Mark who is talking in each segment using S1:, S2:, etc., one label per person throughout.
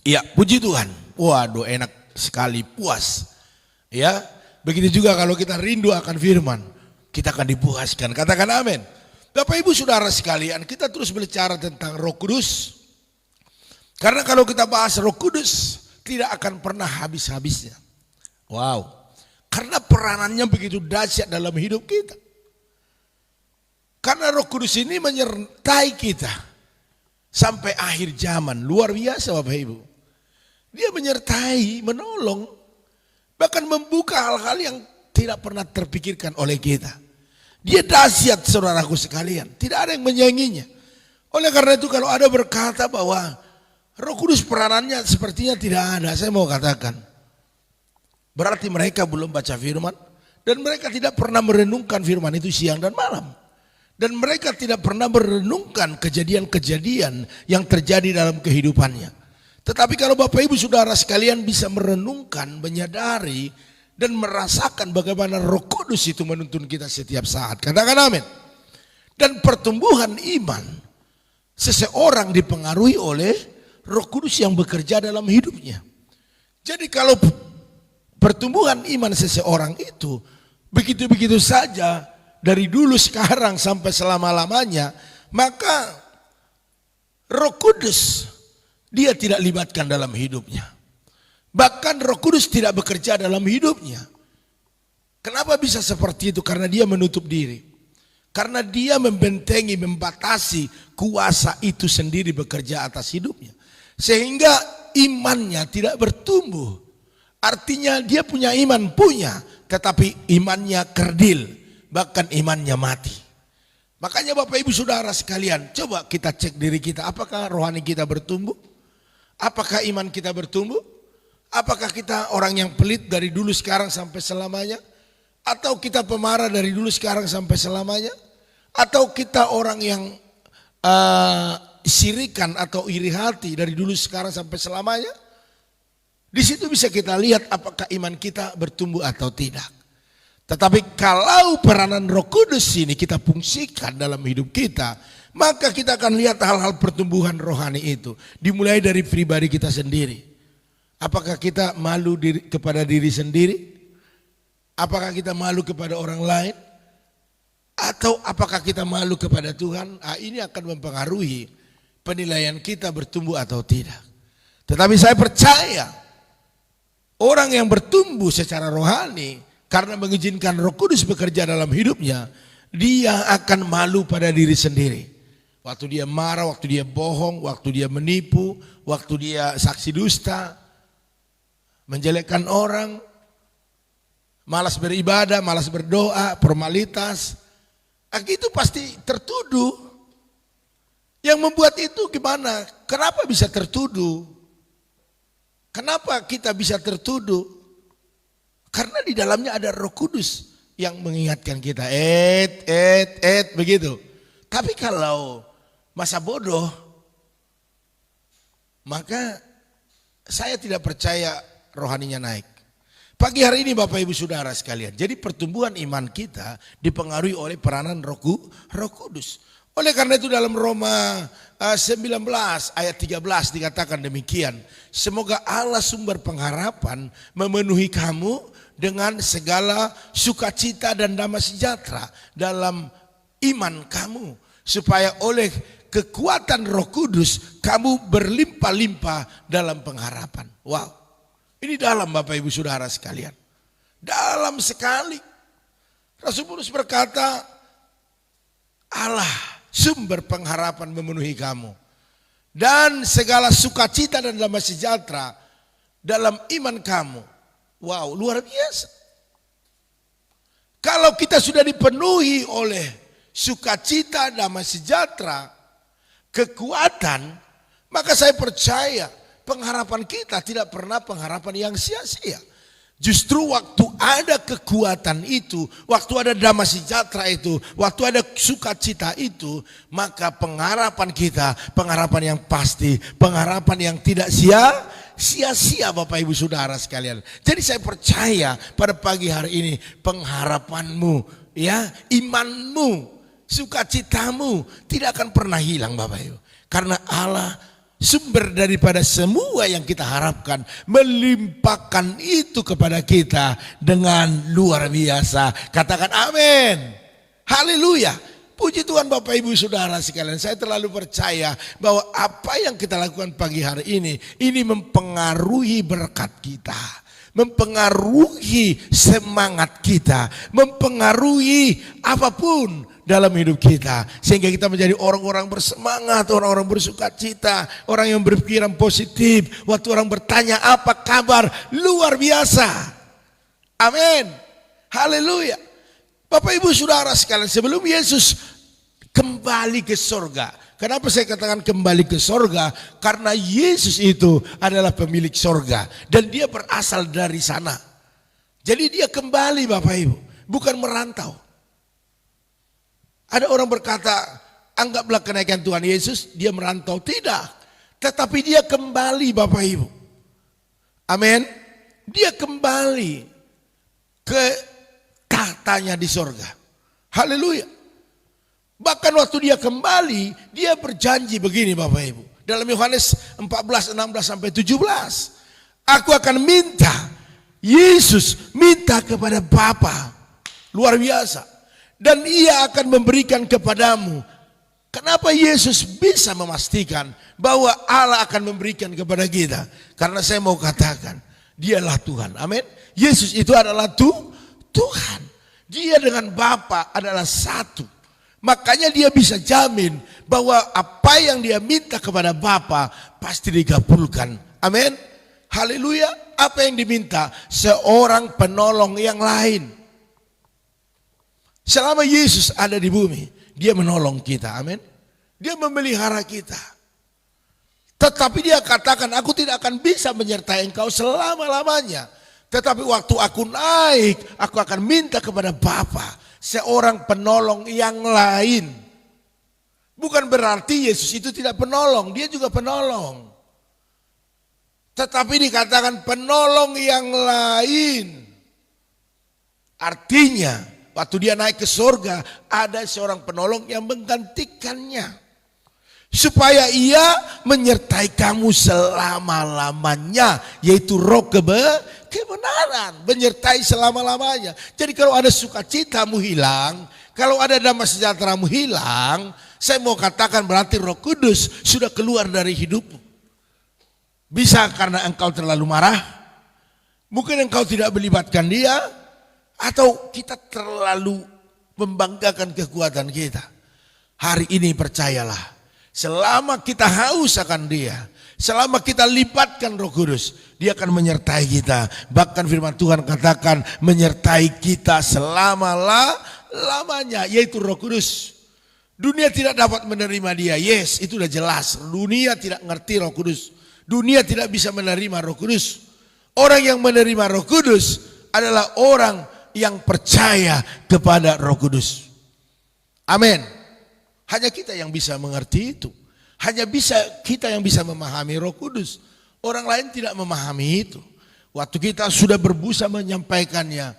S1: Iya, puji Tuhan. Waduh, enak sekali, puas. Ya, begitu juga kalau kita rindu akan firman, kita akan dipuaskan. Katakan amin. Bapak Ibu Saudara sekalian, kita terus berbicara tentang Roh Kudus. Karena kalau kita bahas Roh Kudus, tidak akan pernah habis-habisnya. Wow. Karena peranannya begitu dahsyat dalam hidup kita. Karena Roh Kudus ini menyertai kita sampai akhir zaman. Luar biasa Bapak Ibu. Dia menyertai, menolong, bahkan membuka hal-hal yang tidak pernah terpikirkan oleh kita. Dia dahsyat saudaraku sekalian, tidak ada yang menyainginya. Oleh karena itu kalau ada berkata bahwa Roh Kudus peranannya sepertinya tidak ada, saya mau katakan, berarti mereka belum baca firman dan mereka tidak pernah merenungkan firman itu siang dan malam. Dan mereka tidak pernah merenungkan kejadian-kejadian yang terjadi dalam kehidupannya. Tetapi kalau Bapak Ibu Saudara sekalian bisa merenungkan, menyadari dan merasakan bagaimana Roh Kudus itu menuntun kita setiap saat. Katakan amin. Dan pertumbuhan iman seseorang dipengaruhi oleh Roh Kudus yang bekerja dalam hidupnya. Jadi kalau pertumbuhan iman seseorang itu begitu-begitu saja dari dulu sekarang sampai selama-lamanya, maka Roh Kudus dia tidak libatkan dalam hidupnya. Bahkan Roh Kudus tidak bekerja dalam hidupnya. Kenapa bisa seperti itu? Karena dia menutup diri. Karena dia membentengi, membatasi kuasa itu sendiri bekerja atas hidupnya. Sehingga imannya tidak bertumbuh. Artinya dia punya iman, tetapi imannya kerdil. Bahkan imannya mati. Makanya Bapak Ibu Saudara sekalian, coba kita cek diri kita. Apakah rohani kita bertumbuh? Apakah iman kita bertumbuh? Apakah kita orang yang pelit dari dulu sekarang sampai selamanya? Atau kita pemarah dari dulu sekarang sampai selamanya? Atau kita orang yang sirikan atau iri hati dari dulu sekarang sampai selamanya? Di situ bisa kita lihat apakah iman kita bertumbuh atau tidak. Tetapi kalau peranan Roh Kudus ini kita fungsikan dalam hidup kita, maka kita akan lihat hal-hal pertumbuhan rohani itu. Dimulai dari pribadi kita sendiri. Apakah kita malu kepada diri sendiri? Apakah kita malu kepada orang lain? Atau apakah kita malu kepada Tuhan? Ini akan mempengaruhi penilaian kita bertumbuh atau tidak. Tetapi saya percaya orang yang bertumbuh secara rohani karena mengizinkan Roh Kudus bekerja dalam hidupnya, dia akan malu pada diri sendiri. Waktu dia marah, waktu dia bohong, waktu dia menipu, waktu dia saksi dusta, menjelekkan orang, malas beribadah, malas berdoa, formalitas, itu pasti tertuduh. Yang membuat itu gimana? Kenapa bisa tertuduh? Kenapa kita bisa tertuduh? Karena di dalamnya ada Roh Kudus yang mengingatkan kita, begitu. Tapi kalau masa bodoh, maka saya tidak percaya rohaninya naik. Pagi hari ini Bapak Ibu Saudara sekalian, jadi pertumbuhan iman kita dipengaruhi oleh peranan Roh Kudus. Oleh karena itu dalam Roma 19 ayat 13 dikatakan demikian. Semoga Allah sumber pengharapan memenuhi kamu dengan segala sukacita dan damai sejahtera dalam iman kamu. Supaya oleh kekuatan Roh Kudus kamu berlimpah-limpah dalam pengharapan. Wow, ini dalam Bapak Ibu Saudara sekalian. Dalam sekali. Rasul Paulus berkata, Allah sumber pengharapan memenuhi kamu. Dan segala sukacita dan damai sejahtera dalam iman kamu. Wow, luar biasa. Kalau kita sudah dipenuhi oleh sukacita, damai sejahtera, kekuatan, maka saya percaya pengharapan kita tidak pernah pengharapan yang sia-sia. Justru waktu ada kekuatan itu, waktu ada damai sejahtera itu, waktu ada sukacita itu, maka pengharapan kita, pengharapan yang pasti, pengharapan yang tidak sia-sia Bapak Ibu Saudara sekalian. Jadi saya percaya pada pagi hari ini pengharapanmu, ya, imanmu, sukacitamu tidak akan pernah hilang Bapak Ibu. Karena Allah sumber daripada semua yang kita harapkan, melimpahkan itu kepada kita dengan luar biasa. Katakan amin. Haleluya. Puji Tuhan Bapak Ibu Saudara sekalian. Saya terlalu percaya bahwa apa yang kita lakukan pagi hari ini mempengaruhi berkat kita, mempengaruhi semangat kita, mempengaruhi apapun dalam hidup kita, sehingga kita menjadi orang-orang bersemangat, orang-orang bersukacita, orang yang berpikiran positif. Waktu orang bertanya apa kabar, luar biasa. Amin. Haleluya. Bapak Ibu Saudara sekalian, sebelum Yesus kembali ke sorga. Kenapa saya katakan kembali ke sorga? Karena Yesus itu adalah pemilik sorga dan dia berasal dari sana. Jadi dia kembali Bapak Ibu, bukan merantau. Ada orang berkata, anggaplah kenaikan Tuhan Yesus, dia merantau. Tidak, tetapi dia kembali Bapak Ibu. Amin. Dia kembali ke tahtanya di sorga. Haleluya. Bahkan waktu dia kembali, dia berjanji begini Bapak Ibu. Dalam Yohanes 14, 16 sampai 17. Aku akan minta, Yesus minta kepada Bapa. Luar biasa. Dan ia akan memberikan kepadamu. Kenapa Yesus bisa memastikan bahwa Allah akan memberikan kepada kita? Karena saya mau katakan, dialah Tuhan. Amin. Yesus itu adalah Tuhan. Dia dengan Bapa adalah satu. Makanya dia bisa jamin bahwa apa yang dia minta kepada Bapa pasti dikabulkan. Amin. Haleluya. Apa yang diminta? Seorang penolong yang lain. Selama Yesus ada di bumi, dia menolong kita. Amin. Dia memelihara kita. Tetapi dia katakan, aku tidak akan bisa menyertai engkau selama-lamanya. Tetapi waktu aku naik, aku akan minta kepada Bapa seorang penolong yang lain. Bukan berarti Yesus itu tidak penolong, dia juga penolong. Tetapi dikatakan penolong yang lain. Artinya waktu dia naik ke surga, ada seorang penolong yang menggantikannya. Supaya ia menyertai kamu selama-lamanya. Yaitu roh kebenaran. Menyertai selama-lamanya. Jadi kalau ada sukacitamu hilang, kalau ada damai sejahteramu hilang, saya mau katakan berarti Roh Kudus sudah keluar dari hidupmu. Bisa karena engkau terlalu marah, mungkin engkau tidak melibatkan dia, atau kita terlalu membanggakan kekuatan kita. Hari ini percayalah, selama kita haus akan dia, selama kita libatkan Roh Kudus, dia akan menyertai kita. Bahkan firman Tuhan katakan menyertai kita selama-lamanya, yaitu Roh Kudus. Dunia tidak dapat menerima dia. Yes, itu sudah jelas. Dunia tidak ngerti Roh Kudus. Dunia tidak bisa menerima Roh Kudus. Orang yang menerima Roh Kudus adalah orang yang percaya kepada Roh Kudus. Amin. Hanya kita yang bisa mengerti itu. Hanya kita yang bisa memahami Roh Kudus. Orang lain tidak memahami itu. Waktu kita sudah berbusa menyampaikannya,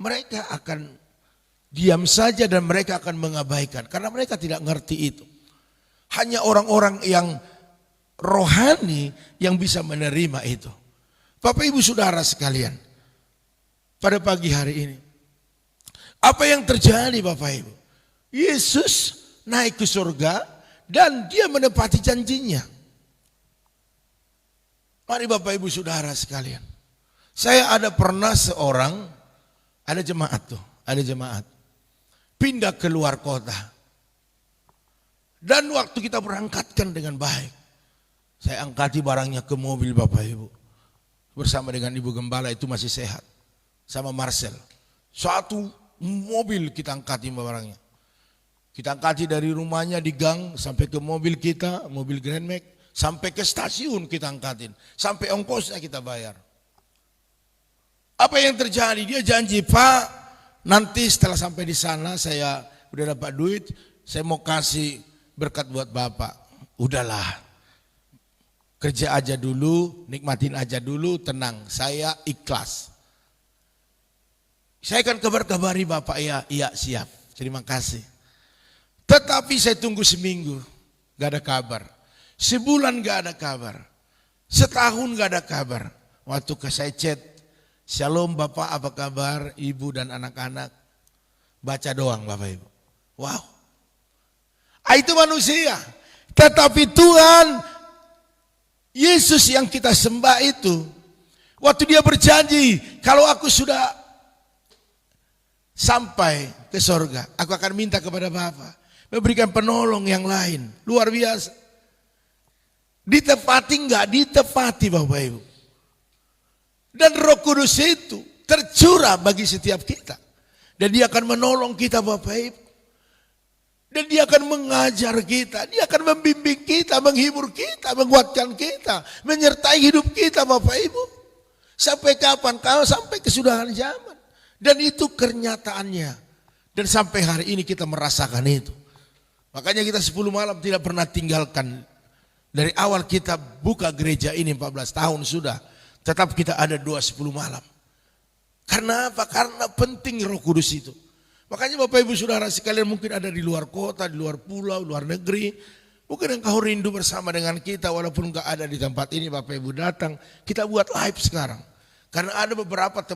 S1: mereka akan diam saja dan mereka akan mengabaikan. Karena mereka tidak ngerti itu. Hanya orang-orang yang rohani yang bisa menerima itu. Bapak Ibu Saudara sekalian, pada pagi hari ini, apa yang terjadi Bapak Ibu? Yesus naik ke surga dan dia menepati janjinya. Mari Bapak Ibu Saudara sekalian. Saya pernah seorang, ada jemaat pindah ke luar kota. Dan waktu kita berangkatkan dengan baik, saya angkati barangnya ke mobil Bapak Ibu. Bersama dengan Ibu Gembala itu masih sehat. Sama Marcel. Satu mobil kita angkati barangnya. Kita angkati dari rumahnya di gang sampai ke mobil kita, mobil Grand Max. Sampai ke stasiun kita angkatin. Sampai ongkosnya kita bayar. Apa yang terjadi? Dia janji, Pak, nanti setelah sampai di sana saya udah dapat duit, saya mau kasih berkat buat Bapak. Udahlah. Kerja aja dulu, nikmatin aja dulu, tenang. Saya ikhlas. Saya akan kabar-kabari Bapak, iya siap. Terima kasih. Tetapi saya tunggu seminggu, gak ada kabar. Sebulan gak ada kabar. Setahun gak ada kabar. Waktu saya chat, "Shalom Bapak, apa kabar? Ibu dan anak-anak." Baca doang Bapak Ibu. Wow. Itu manusia. Tetapi Tuhan, Yesus yang kita sembah itu, waktu dia berjanji, "Kalau aku sudah sampai ke sorga, aku akan minta kepada Bapa memberikan penolong yang lain." Luar biasa. Ditepati enggak? Ditepati Bapak Ibu. Dan Roh Kudus itu tercurah bagi setiap kita. Dan dia akan menolong kita Bapak Ibu. Dan dia akan mengajar kita. Dia akan membimbing kita, menghibur kita, menguatkan kita. Menyertai hidup kita Bapak Ibu. Sampai kapan? Kalau sampai kesudahan zaman. Dan itu kenyataannya. Dan sampai hari ini kita merasakan itu. Makanya kita 10 malam tidak pernah tinggalkan. Dari awal kita buka gereja ini 14 tahun sudah. Tetap kita ada 2 10 malam. Karena apa? Karena penting Roh Kudus itu. Makanya Bapak Ibu Saudara sekalian mungkin ada di luar kota, di luar pulau, luar negeri. Mungkin engkau rindu bersama dengan kita walaupun enggak ada di tempat ini Bapak Ibu datang. Kita buat live sekarang. Karena ada beberapa